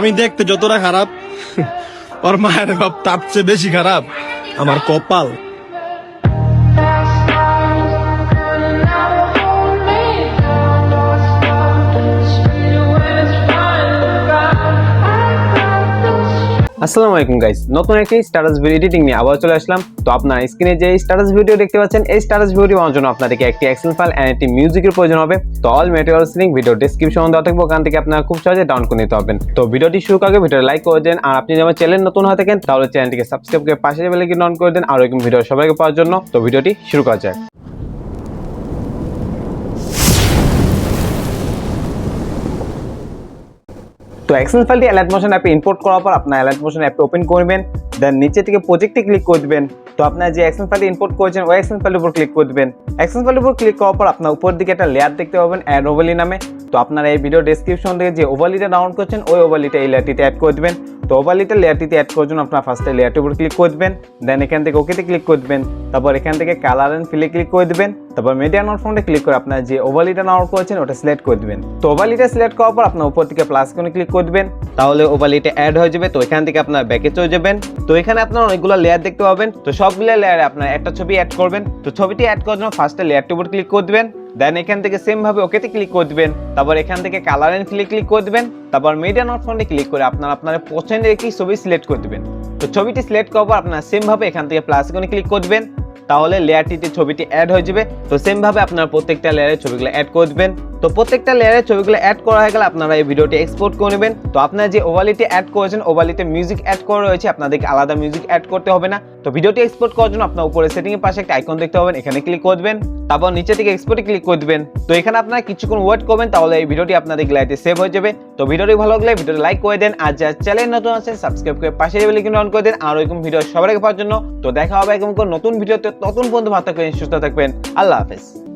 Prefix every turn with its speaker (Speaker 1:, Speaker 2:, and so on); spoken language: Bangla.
Speaker 1: আমি দেখতে যতটা খারাপ ওর মায়ের বাপ তার চেয়ে বেশি খারাপ আমার কপাল।
Speaker 2: আসসালামু আলাইকুম গাইস, নতুন একটি স্ট্যাটাস ভিডিও এডিটিং নিয়ে আবার চলে আসলাম। তো আপনারা স্ক্রিনে যে স্ট্যাটাস ভিডিও দেখতে পাচ্ছেন, এই স্ট্যাটাস ভিডিও বানানোর জন্য আপনাদেরকে একটি এক্সেল ফাইল এন্ড একটি মিউজিকের প্রয়োজন হবে। তো অল ম্যাটেরিয়ালস লিংক ভিডিও ডেসক্রিপশনে দেওয়া থাকবে, ওখান থেকে আপনারা খুব সহজে ডাউনলোড করে নিতে পারবেন। তো ভিডিওটি শুরু করার আগে ভিডিওটি লাইক করে দেন, আর আপনি যদি আমার চ্যানেল নতুন হয়ে থাকেন তাহলে চ্যানেলটিকে সাবস্ক্রাইব করে পাশে বেল আইকন অন করে দেন, আর এরকম ভিডিও সবাইকে পাওয়ার জন্য। তো ভিডিওটি শুরু করা যাক। তো এক্সেল ফাইলটি অ্যালাইট মোশন অ্যাপে ইম্পোর্ট করার পর আপনার অ্যালাইট মোশন অ্যাপে ওপেন করবেন, দেন নিচে থেকে প্রজেক্টে ক্লিক করে দিবেন। তো আপনার যে এক্সেল ফাইলটি ইম্পোর্ট করেছেন ওই এক্সেল ফাইলের উপর ক্লিক করে দিবেন। এক্সেল ফাইলের উপর ক্লিক করার পর আপনার উপর দিকে একটা লেয়ার দেখতে পাবেন অ্যাড ওভারলি নামে। তো আপনারা এই ভিডিও ডেসক্রিপশন থেকে যে ওভারলিটা ডাউনলোড করছেন ওই ওভারলিটা এই লেয়ারটিতে অ্যাড করে দিবেন। তো ওভারলিটা লেয়ারটিতে অ্যাড করার জন্য আপনার ফার্স্টে লেয়ারটির উপর ক্লিক করে দিবেন, দেন এখান থেকে ওকেতে ক্লিক করে দিবেন। তারপর এখান থেকে কালার এন্ড ফিলে ক্লিক করে দিবেন। তারপর মিডিয়া নোট ফন্টে ক্লিক করে আপনার যে ওভারলিটা ডাউনলোড করেছেন ওটা সিলেক্ট করে দিবেন। তো ওভারলিটা সিলেক্ট করার পর আপনার উপর থেকে প্লাস আইকনে ক্লিক করে দিবেন, তাহলে ওভারলিটা অ্যাড হয়ে যাবে। তো এখান থেকে আপনার ব্যাকে চলে যাবেন। তো এখানে আপনার অনেকগুলো লেয়ার দেখতে পাবেন। তো সবগুলো লেয়ারে আপনার একটা ছবি অ্যাড করবেন। তো ছবিটি অ্যাড করার জন্য ফার্স্টে লেয়ারটির উপর ক্লিক করে দিবেন, দেন এখান থেকে সেম ভাবে ওকেতে ক্লিক করে দিবেন। তারপর এখান থেকে কালার এন্ড ফিলে ক্লিক করে দিবেন। তারপর মিডিয়া নোট ফন্টে ক্লিক করে আপনার পছন্দের একটি ছবি সিলেক্ট করে দিবেন। তো ছবিটি সিলেক্ট করার পর আপনার সেম ভাবে এখান থেকে প্লাস আইকনে ক্লিক করে দিবেন, তাহলে লেয়ারটিতে ছবিটি অ্যাড হয়ে যাবে। তো সেম ভাবে আপনারা প্রত্যেকটা লেয়ারে ছবিগুলো অ্যাড করে দিবেন। তো প্রত্যেকটা লেয়ারে ছবিগুলো অ্যাড করা হয়ে গেলে আপনারা এই ভিডিওটি এক্সপোর্ট করে নেবেন। তো আপনারা যে ওভারলিটি অ্যাড করেছেন ওভারলিতে মিউজিক অ্যাড করা রয়েছে, আপনাদেরকে আলাদা মিউজিক অ্যাড করতে হবে না। তো ভিডিওটি এক্সপোর্ট করার জন্য আপনার উপরে সেটিং এর পাশে একটা আইকন দেখতে পাবেন, এখানে ক্লিক করে দিবেন। তারপর নিচে থেকে এক্সপোর্টে ক্লিক করে দিবেন। তো এখানে আপনারা কিছুক্ষণ ওয়েট করবেন, তাহলে এই ভিডিওটি আপনাদের গ্যালারিতে সেভ হয়ে যাবে। তো ভিডিওটি ভালো লাগলে ভিডিওটি লাইক করে দেন, আর যারা চ্যানেল নতুন আছেন সাবস্ক্রাইব করে পাশে বেল আইকন অন করে দেন, আর এরকম ভিডিও সবার আগে পাওয়ার জন্য। তো দেখা হবে এরকম নতুন ভিডিওতে, ততক্ষণ পর্যন্ত ভালো থাকবেন, সুস্থ থাকবেন, আল্লাহ হাফেজ।